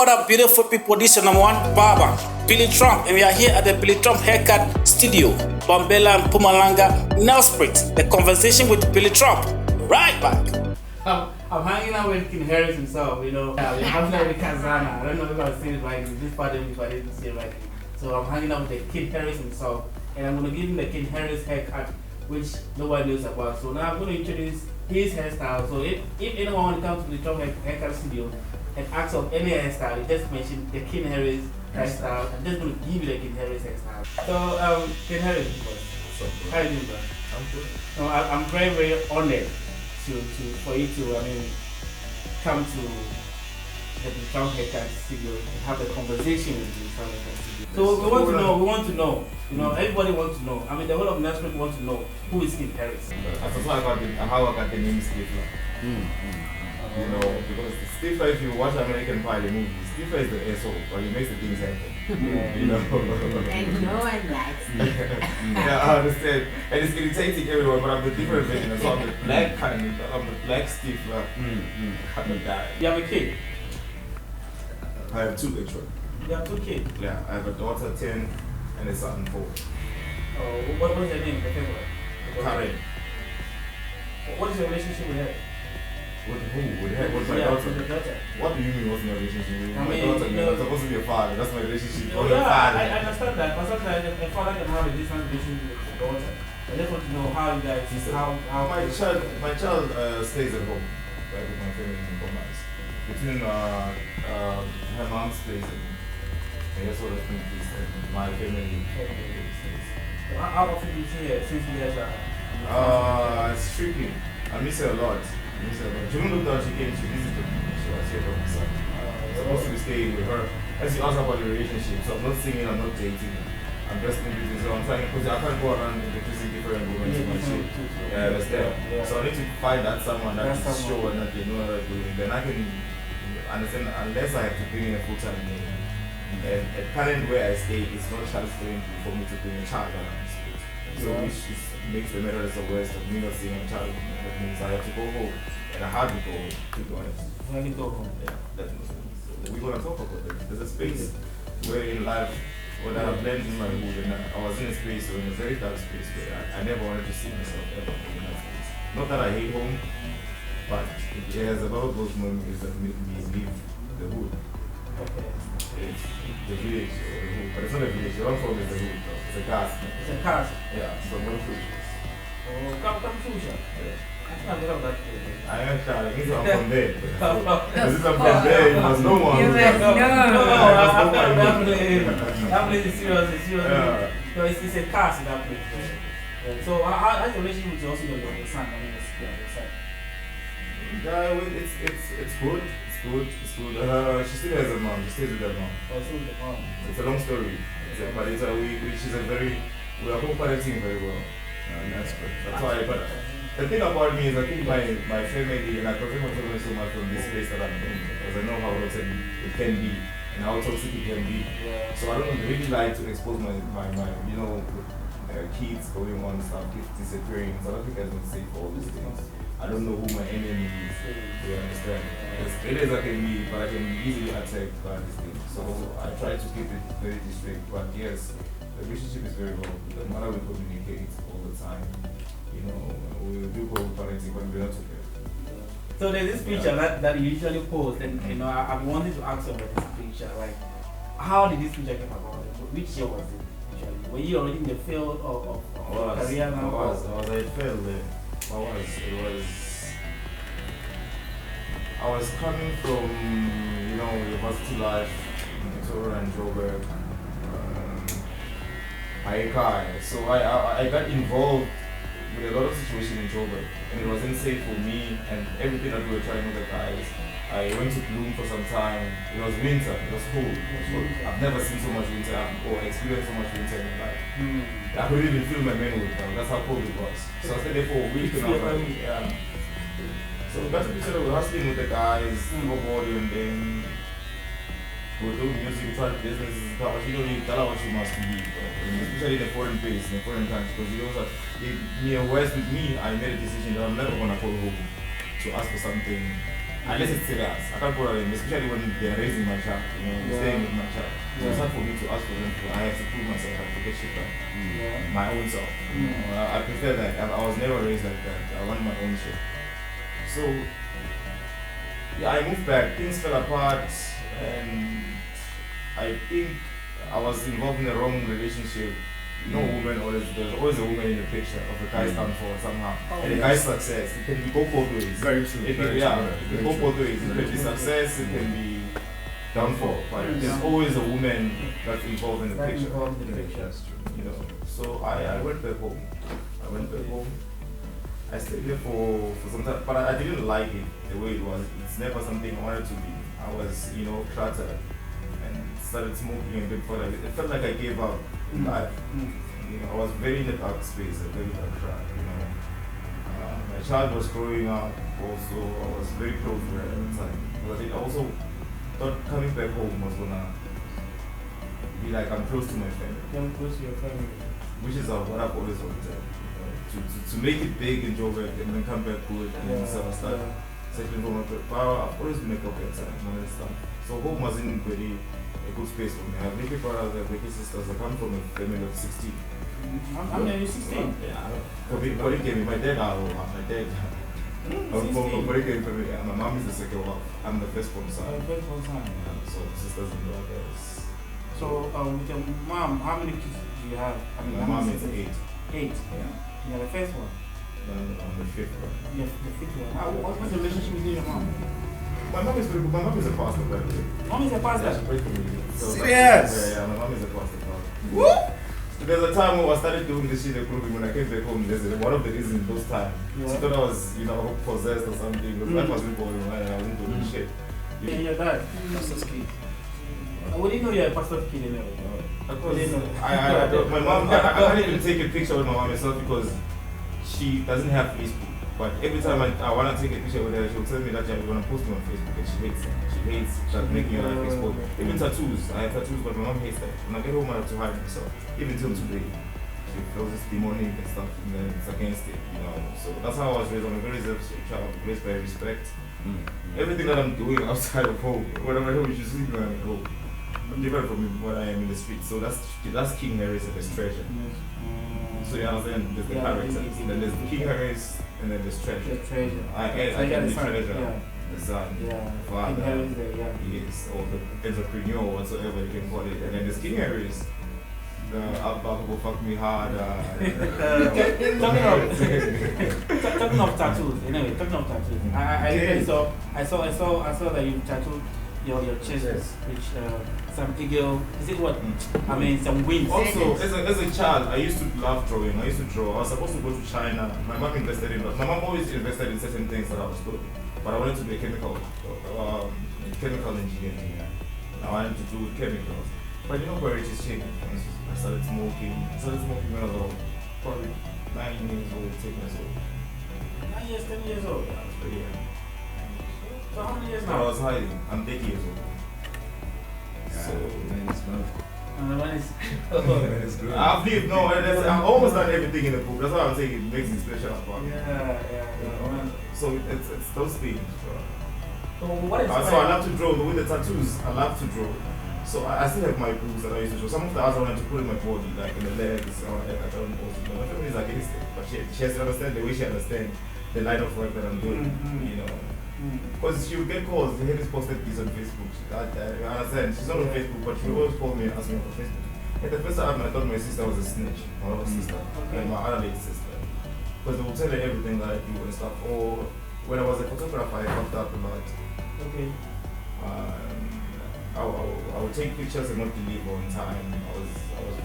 What up, beautiful people? This is your number one barber, Billy Trump, and we are here at the Billy Trump Haircut Studio, Bombela and Pumalanga, Nelspruit. The conversation with Billy Trump. Right back. I'm hanging out with King Harris himself, you know. We're hanging out with Kazana. I don't know if I've seen it right. This part of I didn't see it right. So I'm hanging out with the King Harris himself, and I'm going to give him the King Harris haircut, which nobody knows about. So now I'm going to introduce his hairstyle. So if anyone wants to come to the Trump Haircut Studio and ask of any hairstyle, you just mention the King Harris hairstyle. I'm just going to give you the King Harris hairstyle. So King Harris, how are you doing, bro? I'm good. No, I'm very, very honored for you to come to the Trump Haircut Studio and have a conversation with the Trump Haircut Studio. So we want to know, you know, everybody wants to know. I mean, the whole of Nelspruit wants to know who is King Harris. That's how I got the name Stifler. You know, because Stifler, if you watch American Pie, the movie, Stifler is the asshole, but he makes the things happen. You know? And no one likes me. Yeah, I understand. And it's irritating everyone, but I'm the different version. So I'm the black kind, I'm the black Stifler kind of guy. You have a kid? I have two actually. You have two kids? Yeah, I have a daughter 10 and a son 4. What is your name? Karen. What is your relationship with her? With who? With her? With my daughter? With your daughter. What do you mean what's my relationship with my I mean, daughter? you know, I'm supposed to be a father. That's my relationship. Oh, Or a yeah, father. I understand that. But sometimes a father can have a different relationship with his daughter. I just want to know how you guys, how My child stays at home, like with my family in Bombay. Between her mom's place and that's what I think is my family. How often do you see her since you guys are? It's tricky. I miss her a lot. She even looked out, she came, she visited me. She was here from the side. I'm supposed to be staying with her. As you asked about the relationship, so I'm not singing, I'm not dating. I'm just in between, so I'm trying, because I can't go around introducing different women to my shit. Yeah, understand. So I need to find that someone that is sure and that they know what they're doing. Then I can understand, unless I have to bring in a full-time name. And at current where I stay, it's not child friendly for me to bring a child around. So which makes the matter of worse of me not seeing a child. That means I have to go home. And I have to go home, to be honest. When you go home? Yeah, definitely. So we're going to talk about that. There's a space where in life, when I blend in my mood, and I was in a space, in a very dark space, where I never wanted to see myself ever in that space. Not that I hate home, but it has a lot of those memories that make me leave the hood. Okay. It's the village, or the hood. But it's not a village, you're not from the hood, though. It's a cast. It's a cast? Yeah, so no food. Oh, come through, sir. Yeah. I think I've heard of that place. I am shy, I guess I'm from there. Because if I'm from there, you must know one. You must know. That place is serious. Yeah. No, it's a cast in that place. Yeah. So how's your relationship with your son? I mean, your son. Yeah, well, it's good. It's good. She still has a mom. She stays with her mom. Oh, so with the mom. It's a long story. We are co-parenting very well. And that's good. That's why. But the thing about me is I think my family, and I protect my family so much from this place that I'm in, because I know how rotten it can be and how toxic it can be. Yeah. So I don't really like to expose my you know, kids going on stuff, kids disappearing. South Africa is not safe for all these things. I don't know who my enemy is. You understand? As great as I can be, but I can be easily attacked by these things. So I try to keep it very discreet. But yes, the relationship is very well. The matter we communicate all the time. You know, we do co-parenting, but we're not together. So there's this picture that you usually post, and you know I've wanted to ask about this picture. Like, how did this picture come about? Which year was it? Usually, were you already in the field of career now? I was coming from, you know, university life in Victoria and Joburg, Haikai. So I got involved with a lot of situations in Joburg, and it wasn't safe for me and everything that we were trying with the guys. I went to Bloom for some time. It was winter, it was cold. I've never seen so much winter or experienced so much winter in my life. I couldn't even feel my manhood now. That's how cold it was. So I stayed there for a week and I was like, yeah. So we got to be sort of hustling with the guys, snowboarding, and then we were doing music, we tried businesses and stuff. You don't really tell her what you must be, especially in a foreign place, in a foreign country. Because you know that near West with me, I made a decision that I'm never gonna call home to ask for something unless it's serious. I can't go around, especially when they're raising my child, staying with my child. So it's hard for me to ask for them. I have to prove myself. I have to get shit done. My own self. I prefer that. I was never raised like that. I want my own shit. So I moved back. Things fell apart, and I think I was involved in the wrong relationship. No woman, there's always a woman in the picture of the guy's downfall somehow. And the guy's success, it can go both ways. Very true. It can go both ways. It can be success, it can be downfall. But there's always a woman that's involved in the picture. That's true. You know. So I went back home. I stayed there for some time, but I didn't like it the way it was. It's never something I wanted to be. I was, cluttered and started smoking a bit further. It felt like I gave up in life. I was very in a dark space, a very dark track. My child was growing up also. I was very close to her at the time. But I also thought coming back home was gonna be like I'm close to my family. Come close to your family. Which is what I've always wanted. To make it big in Joburg and then come back good and then start settling for my power. I've always been a couple of times and stuff. So home wasn't really a good space for me. I have big brothers, I have big sisters. I come from a family of 16. I'm only 16. Yeah. My dad, I'm from a Boric family. My mom is the second one. I'm the first one son. So sisters and brothers. So with your mom, how many kids do you have? My mom is 8. 8? Yeah. You're the first one? I'm the 5th one. You're the 5th one. What's the relationship with your mom? My mom is very good. My mom is a pastor, by the way. Mom is a pastor? Yeah, she prays for me. So Serious? Yeah, my mom is a pastor. What? So there's a time when I started doing this shit improving when I came back home. There's one of the reasons those times. She thought I was, possessed or something. Because life wasn't going right and I wasn't doing shit. Yeah, your dad? Pastor's kid. We didn't know you're a pastor's kid anyway. My mom, I can't even take a picture with my mom myself because she doesn't have Facebook. But every time I want to take a picture with her, she'll tell me that you're going to post me on Facebook and she hates it. She hates that making it on Facebook. Even tattoos. I have tattoos, but my mom hates that. When I get home, I have to hide myself. Even till today. She feels it's demonic and stuff, and then it's against it, So that's how I was raised. I'm a very reserved child, raised by respect. Everything that I'm doing outside of home, when I'm at home, you should see me when I'm at home. I'm different from what I am in the street. So that's King Harris and his treasure. So you understand? There's the characters. Then there's King Harris and then there's treasure. The treasure. I can be treasure. Yeah. The son. Yeah. Father. King Harris there, yeah. Yes. Or the entrepreneur, whatsoever you can call it. And then there's King Harris. The Abba will fuck me hard. Talking of tattoos. Anyway, talking of tattoos. I saw that you tattooed your chest, which some eagle. Is it what? I mean, some wings. Also, as a child, I used to love drawing. I used to draw. I was supposed to go to China. My mom invested in. My mom always invested in certain things that I was doing. But I wanted to be a chemical engineer. I wanted to do chemicals. But where it is changing. I started smoking. When I was probably 9 years old, 10 years old. 9 years, 10 years old. Yeah, I was pretty young. So how many years I now? was hiding. I'm 30 years old. So And the one is. It's good. I've lived. I've almost done everything in the book. That's why I'm saying it makes it special about me. Yeah. So it's those things. So what is So I love to draw. But with the tattoos, I love to draw. So I still have my boobs that I used to draw. Some of the others I wanted to put in my body, like in the legs. I don't know. My family is against it, but she has to understand the way she understands the line of work that I'm doing. Because she would get calls. The Henry's posted this on Facebook. I understand. She's not on Facebook, but she always called me and asked me on Facebook. At the first time, I thought my sister was a snitch. My other sister, and my other late sister. Because they would tell her everything that I do and stuff. Or when I was a photographer, I fucked up a lot. Okay. I would take pictures and not deliver on time. I was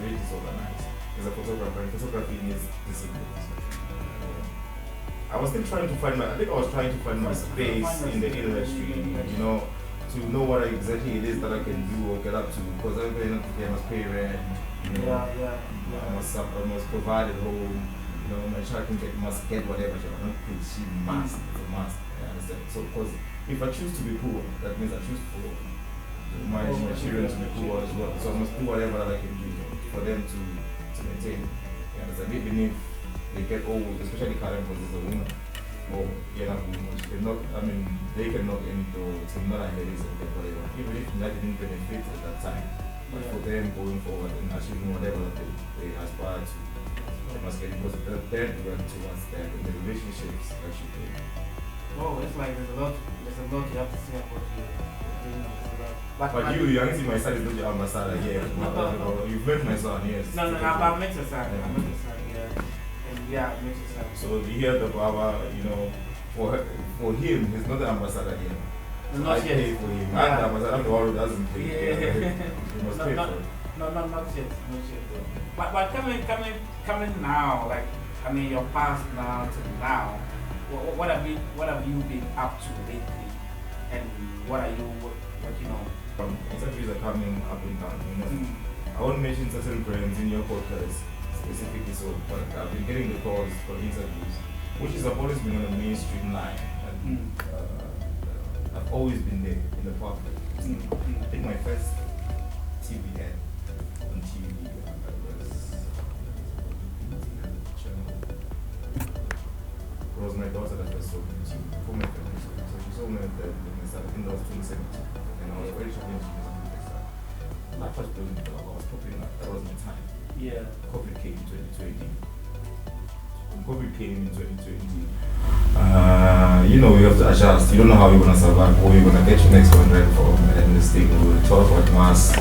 very disorganized as a photographer, and photography needs discipline. I was still trying to find my space in the industry, to know what exactly it is that I can do or get up to, because everybody must pay rent, I must provide at home, my child must get whatever she must, it's a must, I understand. So because if I choose to be poor, that means I choose for my children to be poor as well. So I must do whatever that I can do for them to maintain. You understand? Even if they get old, especially Karen because it's a woman. or I mean, they can knock any door. It's not like ladies and whatever. Even if that didn't benefit at that time, but for them going forward and achieving whatever they aspire to, they must get because then went towards that in the relationships actually. Oh, it's like there's a lot you have to say about you. But you actually my son is not your ambassador here. You've met my son, yes. No, I've met your son. I met your son, yeah. And yeah, I met your son. So you hear the Baba, for him, he's not the ambassador here. So Not I yet. pay for him. Yeah. I'm the ambassador, I'm the one who doesn't pay. Yeah. He must pay for it. No, not yet. But coming now, like I mean, your past now to now. What have you been up to lately, and what are you working on? Interviews are coming up and down. I won't mention certain brands in your podcast specifically, but I've been getting the calls for interviews, which has always been on the mainstream line. And, I've always been there in the public. I think my first TV ad on TV was my daughter that first saw me before my family. So she saw me at the start. I think that was 2017. And I was already shopping my first building I was popping up. That was my time. Yeah. COVID came in 2020. When COVID came in 2020, you have to adjust. You don't know how you're going to survive or you're going to get your next contract from. And this thing, we were taught about masks.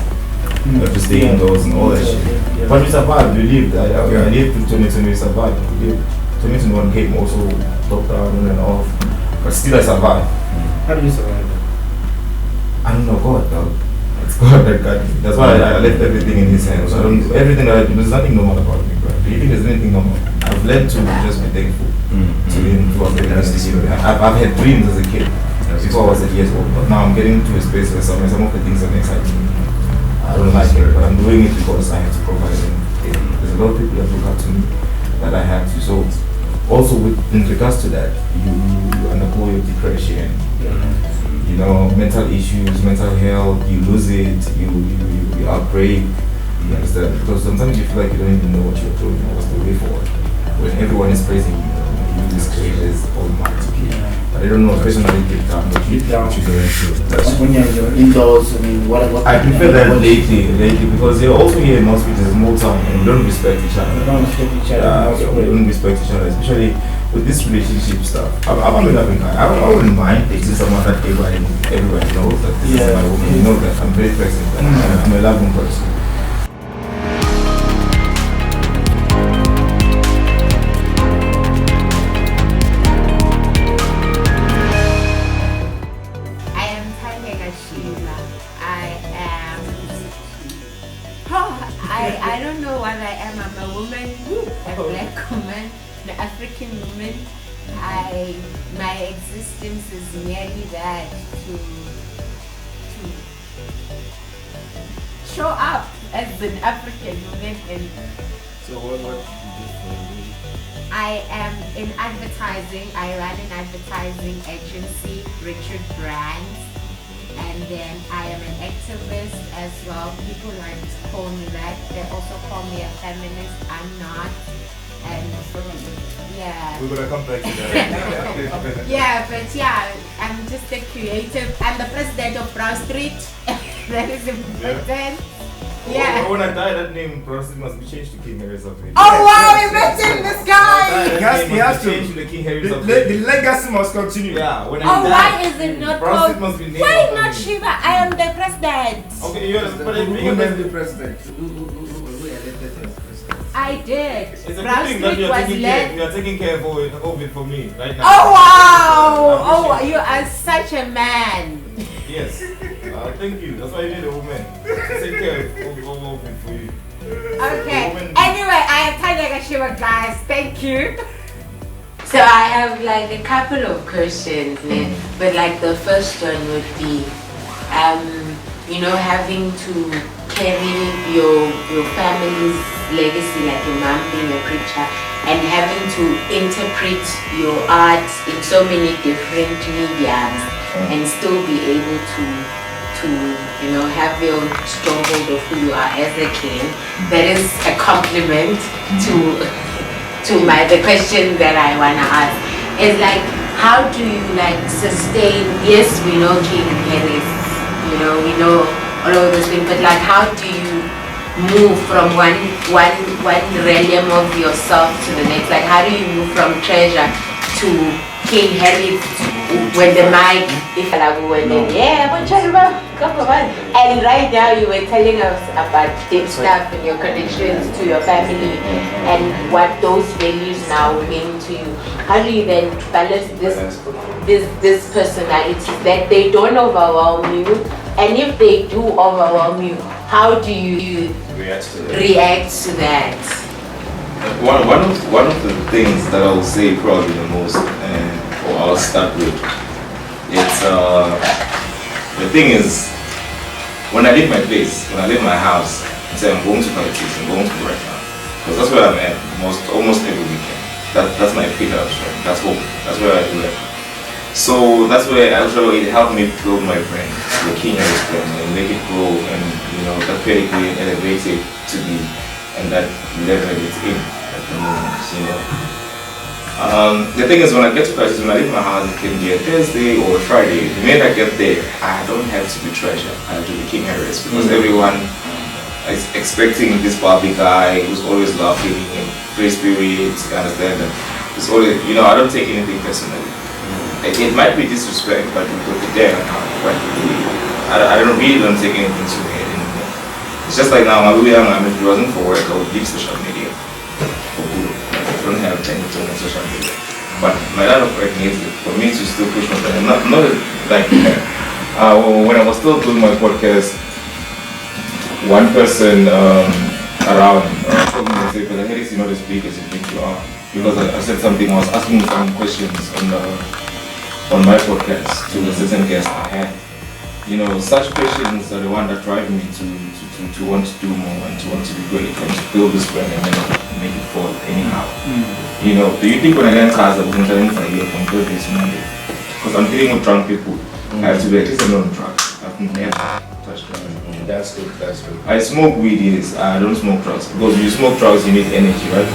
You have to stay indoors and all that shit. Yeah. But we survived. We lived. I lived through 2020. We survived. We lived. 2021 came also lockdown on and off. But still I survived. How do you survive that? I don't know God, dog. It's God that got me. That's why I left everything in His hands. Everything that I do, there's nothing normal about me, bro. Do you think there's anything normal? I've learned to just be thankful to Him for the I've had dreams as a kid before I was 8 years old, but now I'm getting to a space where some of the things that excite me. I don't like it, but I'm doing it because I have to provide them. There's a lot of people that look up to me that I have to. So also in regards to that, you undergo your depression. Mental issues, mental health, you lose it, you outbreak, you understand? Because sometimes you feel like you don't even know what you're doing or what's the way forward. When everyone is praising you this creators almighty. But I don't know, personally deep down what you're going through. When you're indoors, I mean, what I prefer that lately because you're also here in hospital, it's a small town and we don't respect each other. We don't respect each other. Yeah, we don't respect each other, especially with this relationship stuff. I wouldn't mind if it's someone that everybody knows that this is my woman. You know that I'm very present. I'm a loving person. I am Tanya Gashima. I don't know what I am. I'm a woman, a black woman, an African woman. My existence is merely that to show up as an African woman. And So what do you do for a living? I am in advertising. I run an advertising agency, Richard Brands. And then I am an activist as well. People like to call me that. They also call me a feminist. I'm not. And yeah. We're gonna come back to that. Yeah, but yeah, I'm just a creative. I'm the president of Brown Street. That is important. Yeah. When I die, that name Brown must be changed to King Harry's of it. Oh wow, imagine this guy! He has to change change to King Harry's of The legacy must continue. Yeah, when I Oh, die. why is it not Brown called? Street must be named Why after not me. Shiva? I am the president. Okay, you're the Who being named the president? Who elected as president? I did. It's a Brown good thing that Street you're was taking care. led. You're taking care of it for me right now. Oh wow! I Oh, appreciate you are such a man. it. Yes. Thank you. That's why you need a woman. Take care of it for you. Okay. Woman. Anyway, I am Tanya Gashima, guys. Thank you. So I have like a couple of questions, but like the first one would be, having to carry your family's legacy, like your mom being a preacher, and having to interpret your art in so many different mediums, and still be able to have your stronghold of who you are as a king. That is a compliment to the question that I wanna ask. Is like, how do you like sustain? Yes, we know King Harris, you know, we know all of those things, but like how do you move from one realm of yourself to the next? Like how do you move from Treasure to King Harris when the mic is like and right now you were telling us about deep stuff and your connections to your family and what those values now mean to you. How do you then balance this personality that they don't overwhelm you, and if they do overwhelm you, how do you react to that? One of the things that I will say probably the most, or I'll start with, it's the thing is, when I leave my place, when I leave my house, I say I'm going to politics, I'm going to work now, because that's where I'm at almost every weekend. That's my pickup, right? That's home. That's where I do it. So that's where actually it helped me build my brand, the King Harris brand, and make it grow, and you know that pedigree and elevate it to be, and that level it's in at the moment, you know. The thing is, when I get to Treasure, when I leave my house, it can be a Thursday or a Friday. The minute I get there, I don't have to be Treasure. I have to be King Harris, because everyone is expecting this Barbie guy who's always laughing and free spirits. You understand that? It's always, you know, I don't take anything personally. It might be disrespect, but there, but I really don't take anything to head anymore. It's just like now, if it wasn't for work, I would leave social media for good. I don't have anything on social media. But my line of work needs it for me to still push my brand. Not like when I was still doing my podcast, one person around told me to say, "But Harris, you're not as big as you think you are." Because I said something, I was asking some questions on my podcast to a certain guest I had. You know, such questions are the one that drive me to want to do more and to want to be great and to build this brand and then make it fall anyhow. You know, do you think when I get in cars I was going to here from Thursday to Monday? Because I'm dealing with drunk people. I have to be at least alone drugs. I've never touched drugs. That's good, that's good. I smoke weed, yes. I don't smoke drugs. Because when you smoke drugs, you need energy, right?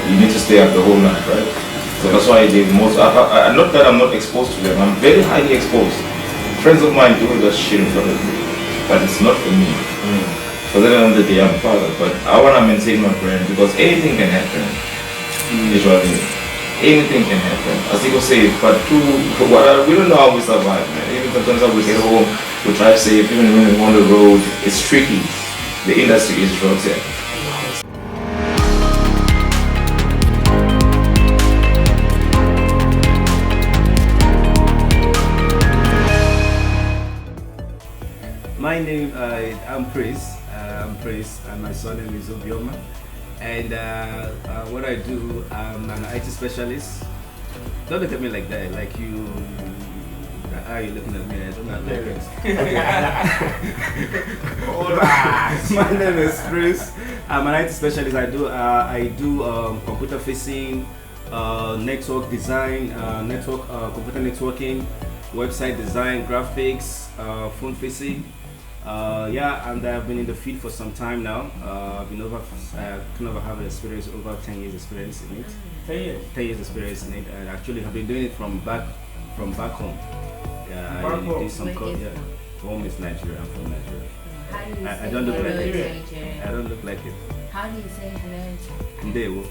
You need to stay up the whole night, right? So that's why I did most. Not that I'm not exposed to them. I'm very highly exposed. Friends of mine do that shit in front of me, but it's not for me. For the end of the day, I'm a father, but I want to maintain my brand because anything can happen. Usually, anything can happen. As people say, but we don't know how we survive, man. Even sometimes we get home, we drive safe, even when we're on the road, it's tricky. The industry is drugs here. My name, I'm Praise. And my son name is Obioma. And what I do, I'm an IT specialist. Don't look at me like that, like you. How are you looking at me? I don't know. My name is Praise. I'm an IT specialist. I do computer facing, network design, computer networking, website design, graphics, phone facing. And I've been in the field for some time now. I've been have experience over 10 years experience in it. 10 years experience in it, and actually have been doing it from back home. Yeah, Back I home. did some home is Nigeria. I'm from Nigeria. How do you I say don't look like hello it. to Nigeria? I don't look like it. How do you say hello Ndewo.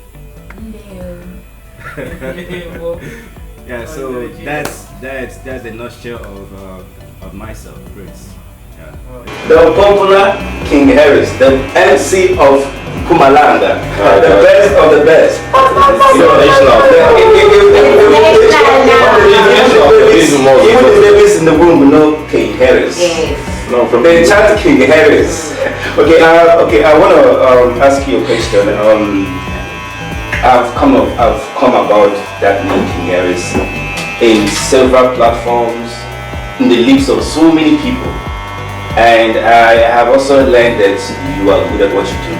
to Ndewo? Yeah, so that's the nutshell of myself, Prince. Yeah. The popular King Harris, the MC of Pumalanga, the best of the best. Even the babies in the room know King Harris. Yes. No, from they chant King Harris. Okay, I want to ask you a question. I've come about that name King Harris in several platforms, in the lips of so many people. And I have also learned that you are good at what you do.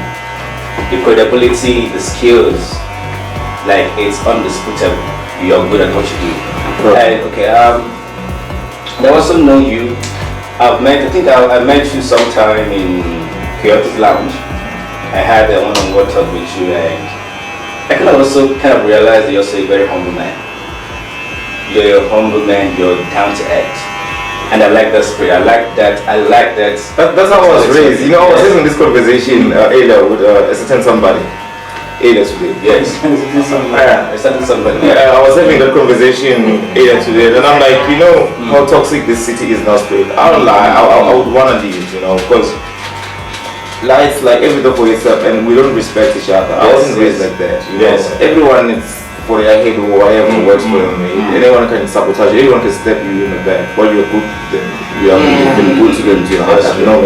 The credibility, the skills, like it's undisputable. You are good at what you do. And I also know you. I think I met you sometime in Chaotic Lounge. I had a one-on-one talk with you, and I also kind of realized that you're also a very humble man. you're a humble man, you're down to earth. And I like that spirit. I like that. That's how I was raised. You know, I was having this conversation earlier with a certain somebody. Earlier today. Yes. I started somebody. Yeah, I was having that conversation earlier today, and I'm like, you know how toxic this city is now, spirit. I don't lie. I would wanna leave, you know, because life's like everything for yourself, and we don't respect each other. I wasn't raised like that. You know? Everyone is for their head or whatever works for them. Anyone can sabotage you, anyone can step you in the back. While you're good, then you have been good to them to your heart. You know,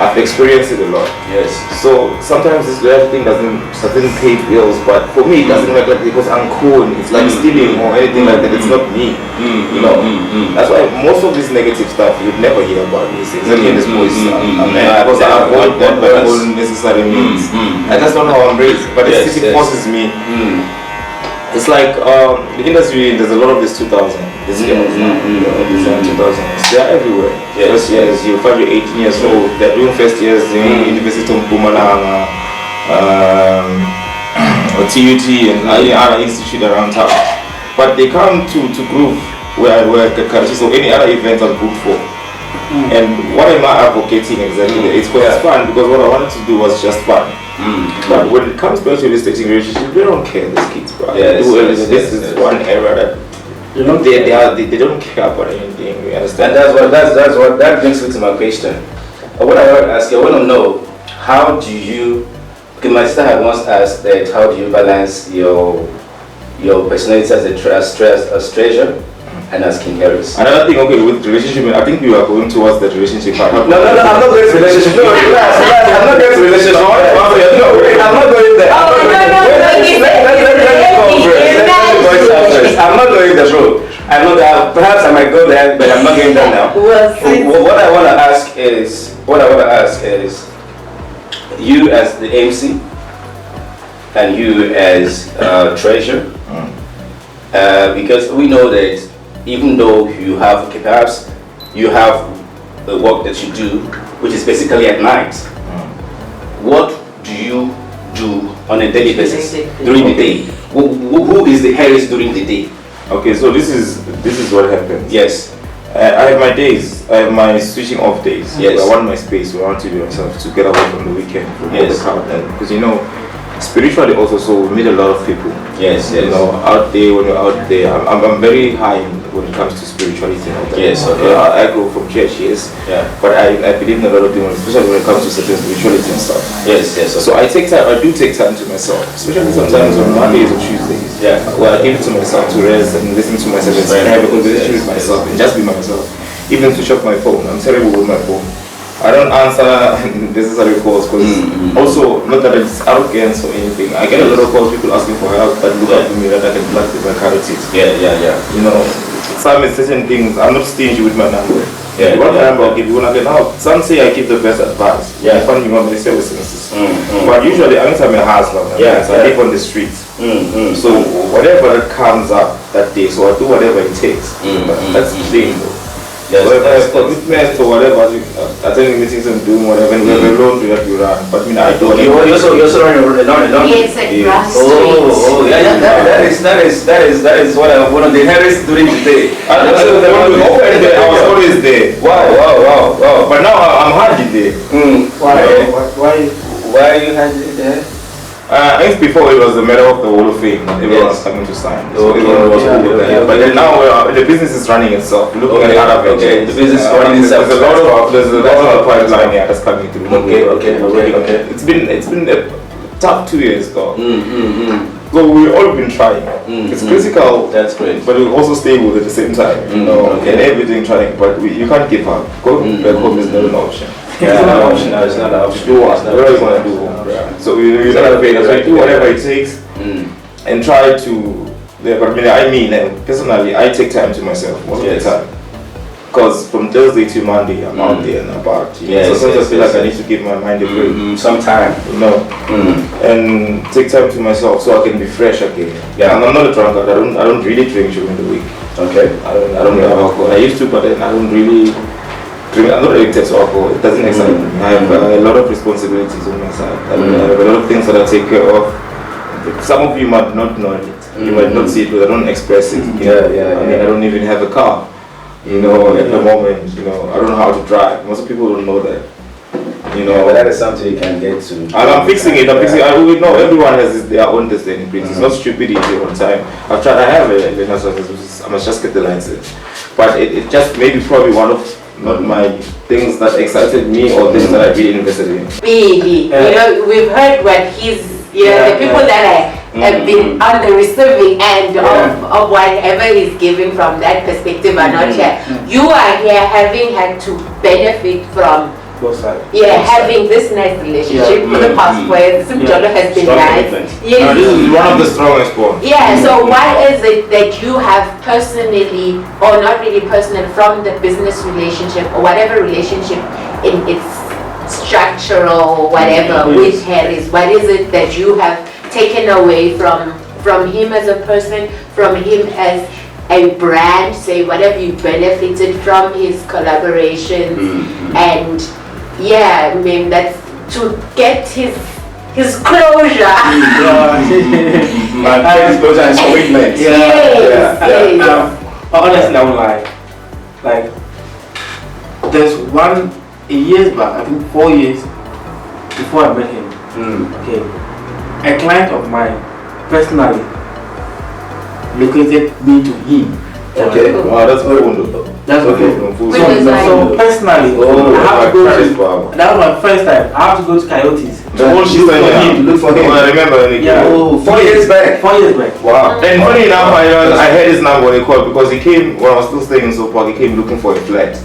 I've experienced it a lot. Yes. So sometimes this thing doesn't pay bills, but for me it doesn't work like because I'm cool. It's like stealing or anything like that. It's not me. You know. That's why most of this negative stuff you'd never hear about me. Exactly in this voice. Because I avoid that by all necessary means. I just don't know how I'm raised, but the city forces me. It's like the industry. There's a lot of this 2000. This year, 2000s. They're everywhere. First years, you 5 or 18 years old. They're doing first years in University of Mpumalanga, or TUT, and any other institute around town. But they come to Groove, where I work at Karachi. So any other events I'm booked for. And what am I advocating exactly? It's fun because what I wanted to do was just fun. But when it comes back to this dating relationship, they don't care, these kids, bro. This is one era that they don't care about anything. We understand. And that brings me to my question. What I want to ask you, I want to know, how do you? Because my sister had once asked that, how do you balance your personality as treasure and as King Harris? Another thing, okay, with relationship, I think we are going towards that relationship part. No, I'm not going to relationship. No, relax. I'm not going to relationship. No, I'm not going there. I'm not going there, bro. I'm not there. Perhaps I might go there, but I'm not going there now. What I want to ask is, you as the MC and you as Treasure, because we know that even though you have, perhaps you have the work that you do, which is basically at night, what do you do on a daily basis during the day? Who is the Harris during the day? Okay, so this is what happens. Yes. I have my days. I have my switching off days. Yes. I want my space. I want to be myself, to get away from the weekend, from all the crowd. Because you know, spiritually also, so we meet a lot of people. Yes. You know, out there, when you're out there, I'm very high when it comes to spirituality. Yes. Okay. I go from church, yes. Yeah. But I believe in a lot of things, especially when it comes to certain spirituality and stuff. Yes. Okay. So I do take time to myself, especially sometimes on Mondays or Tuesdays. Yeah. Where I give it to myself to rest and listen to myself and have a conversation with myself and just be myself. Even to check my phone, I'm terrible with my phone. I don't answer necessary calls because also, not that it's arrogance or anything. I get a lot of calls, people asking for help that look up to me that I can plug with my charities. Yeah. You know, some certain things, I'm not stingy with my number. Yeah. One number I'll give you when I get out. Some say I give the best advice. Yeah. I find you want my services. But usually I'm a hustler. So I live on the streets. So whatever that comes up that day, so I do whatever it takes. That's the thing though. Yes, so if I have commitments or whatever, attending meetings and doing whatever, and we have a loan to that you run. But I mean, I do. You're also running alone. Yes, at grass That is what I want to Harris during the day. I was always there. Wow. But now I'm hardly there. Why are you hardly there? I think before it was the medal of the Hall of Fame that everyone was coming to sign. So everyone was cool with that. But then now the business is running itself. Looking at other ventures. The business is running itself. There's a lot of pipeline here that's coming through. Okay. It's been a tough 2 years though. So we've all been trying. It's physical. That's great. But we're also stable at the same time. You know, and everything trying. But you can't give up. Going back home is not an option. It's not an option. It's not an option. Do what? What do you want to do? So we do whatever it takes and try to. But I mean, personally, I take time to myself most of the time. Because from Thursday to Monday, I'm out there and about. So sometimes I feel like I need to give my mind a break. Sometime. And take time to myself so I can be fresh again. Yeah. And I'm not a drunkard. I don't really drink during the week. Okay. I don't have alcohol. I used to, but then I don't really. I'm not addicted to alcohol. It doesn't excite me. I have a lot of responsibilities on my side. I have a lot of things that I take care of. some of you might not know it. You might not see it, but I don't express it. I mean, I don't even have a car. You know, at the moment, you know, I don't know how to drive. Most people don't know that. You know, but that is something you can get to. I'm fixing it. I'm fixing it. I know everyone has their own destiny. It's not stupidity all the time. I've tried. I have a license. I must just get the license. But it just maybe probably one of not my things that excited me or things that I really invested in. Really, you know, we've heard what he's, you know, the people that have been on the receiving end of whatever he's giving from that perspective are not here. You are here having had to benefit from having this nice relationship for the past 4 years. Simjolo has been nice. Yes. This is one of the strongest ones. Yeah, so what is it that you have personally, or not really personal, from the business relationship or whatever relationship in its structural whatever with Harris, what is it that you have taken away from him as a person, from him as a brand, say whatever you benefited from his collaborations and I mean that's to get his closure. His closure and commitment. Honestly, I would like there's a years back, I think 4 years before I met him. Okay, a client of mine personally located me to him. Okay. Wow, that's very wonderful. That's okay. So personally, I have to go to, that was my first time. I have to go to Coyotes to look for him. I remember. 4 years back. 4 years back. Wow. And funny enough, I had his number when he called because he came when I was still staying in South Park. He came looking for a flat.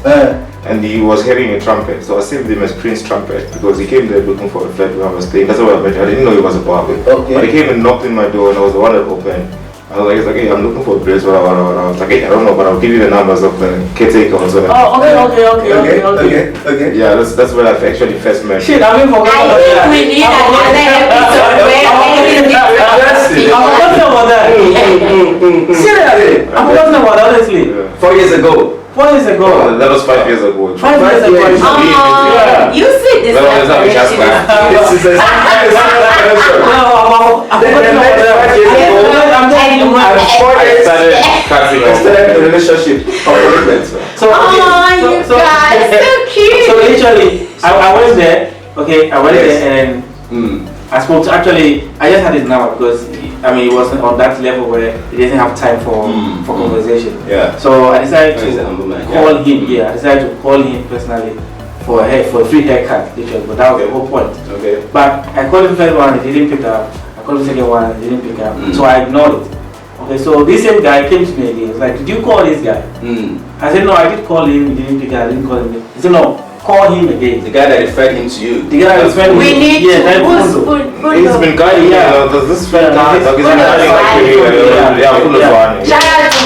And he was hearing a trumpet, so I saved him as Prince Trumpet because he came there looking for a flat when I was staying. That's what I met him. I didn't know he was a barber. But he came and knocked on my door, and I was the one that opened. I was like, it's like, hey, I'm looking for a place, whatever. I was like, hey, I don't know, but I'll give you the numbers of the caretaker or something. Okay. Yeah, that's where I actually first met. Shit, I mean, I think we need another episode where I'm forgetting about that. Seriously, I'm forgetting about that, honestly. 4 years ago. 4 years ago. That was 5 years ago. 5 years ago. You said this. This is a I started the relationship. So cute. So literally, I went there. Okay, I went there and I spoke to. Actually, I just had his number because I mean he wasn't on that level where he didn't have time for conversation. Yeah. So I decided to call him. Yeah, I decided to call him personally for a free haircut, literally. But that was the whole point. Okay. But I called him first one, he didn't pick up. I called him second one, he didn't pick up. So I ignored it. Okay, so this same guy came to me again. He was like, did you call this guy? I said, no, I did call him, he didn't pick up, I didn't call him. He said, no, call him again. The guy that referred him to you. The guy that referred him. We need to He's been guiding this friend. Shout out to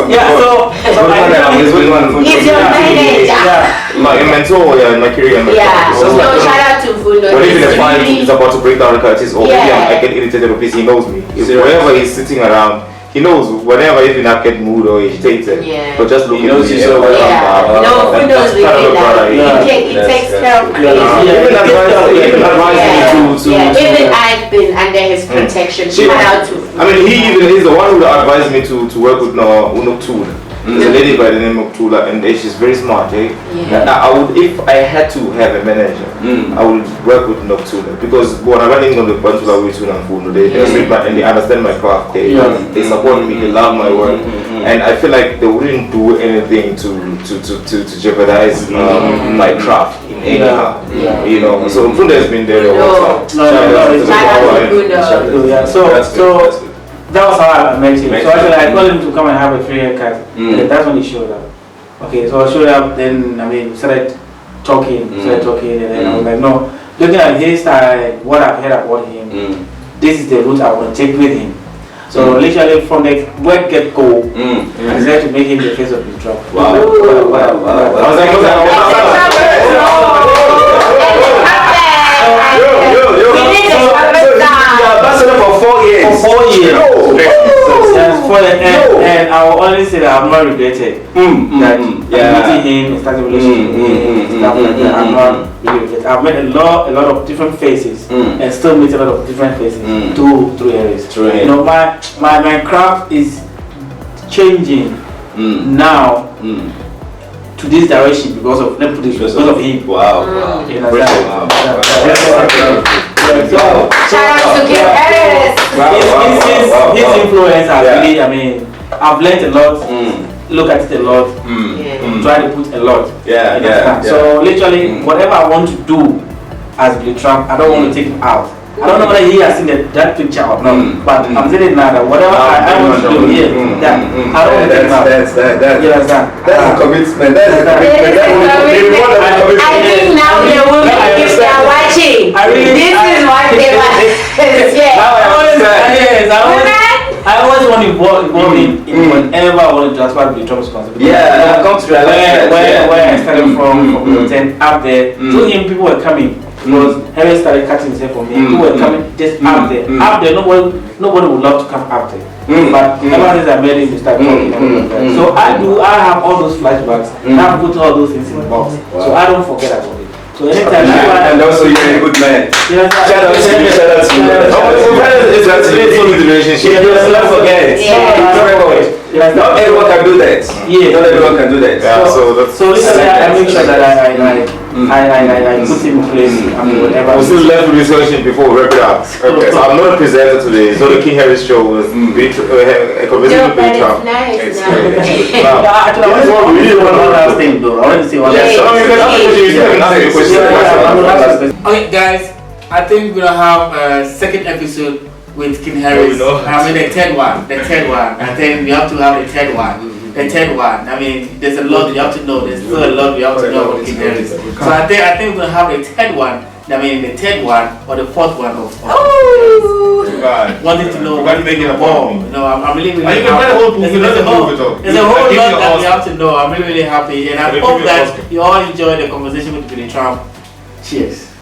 Yeah, so he's your manager. My mentor, my career mentor. Shout out to Fundo. But even if I is about to break down the characters, or maybe I get irritated or pissed, he knows me. If wherever he's sitting around, he knows whenever even I get mood or agitated. But just look, he knows you so well. No, Fundo's really like he takes care of me. Even I've been under his protection. Shout out to. I mean, he's the one who advised me to work with Uno Tool. There's a lady by the name of Tula, and she's very smart. I would, if I had to have a manager, I would work with Noctula because when I'm running on the Pantula with Tula and Funo, they and they understand my craft. They support me. They love my work, and I feel like they wouldn't do anything to jeopardize my craft in any how. You know, so Funo has been there the whole time. So that was how I met him. So actually I called him to come and have a free haircut. And that's when he showed up. Okay, so I showed up, then I mean started talking, and then I was like, no, looking at his style, what I've heard about him, this is the route I want to take with him. So literally from the word get go, I decided to make him the face of the drop. Wow. I was for 4 years. For 4 years. And I will only say that I'm not regretted that meeting him and starting a relationship with him and stuff like that. I'm not really with it. I've met a lot of different faces and still meet a lot of different faces through Harris. Through him. You know, my craft is changing now to this direction because of because of him. Wow. You know, Wow. Shout out to King Harris. His influence has really, I mean, I've learned a lot, look at it a lot, try to put a lot. So literally, whatever I want to do as Billy Trump, I don't want to take it out. I don't know whether he has seen that picture or not, but I'm saying it now that whatever I want to do here, that I don't want to take it out. That's a commitment. That's a commitment. I think now the women, if they are watching, this is what they want. I always want to involve him in whenever I want to transfer Billy Trump's responsibility. Yeah, come to realize where I started from 10 up there. To him, people were coming. Because Harris started cutting himself for me. People were coming just up there. Up there, nobody would love to come up there. But ever since I met him, we started talking about that. So I have all those flashbacks. I have put all those things in the box. So I don't forget about it. So anytime and also you're a good man. Yes, Shout out to you. Shout out to you. It's a relationship. Don't forget it. Not everyone can do that. Not everyone can do that. So literally, I make sure that I put him in place. I mean, whatever. We'll still left with this question before we wrap it up. Okay, so I'm not a presenter today. So the King Harris show was a conversation with Billy Trump. Nice. I really want one last thing though. I want to say one last thing. Okay, guys, I think we're gonna have a second episode with King Harris. I mean, the third one. I think we have to have the third one. The third one. I mean, there's a lot you have to know. There's still a lot you have to know about King Harris. So I think we're gonna have the third one. I mean, the third one or the fourth one of wanting to know what is the bomb. You know, I'm really happy. There's a whole lot that we have to know. I'm really happy, and I hope that you all enjoy the conversation with Billy Trump. Cheers.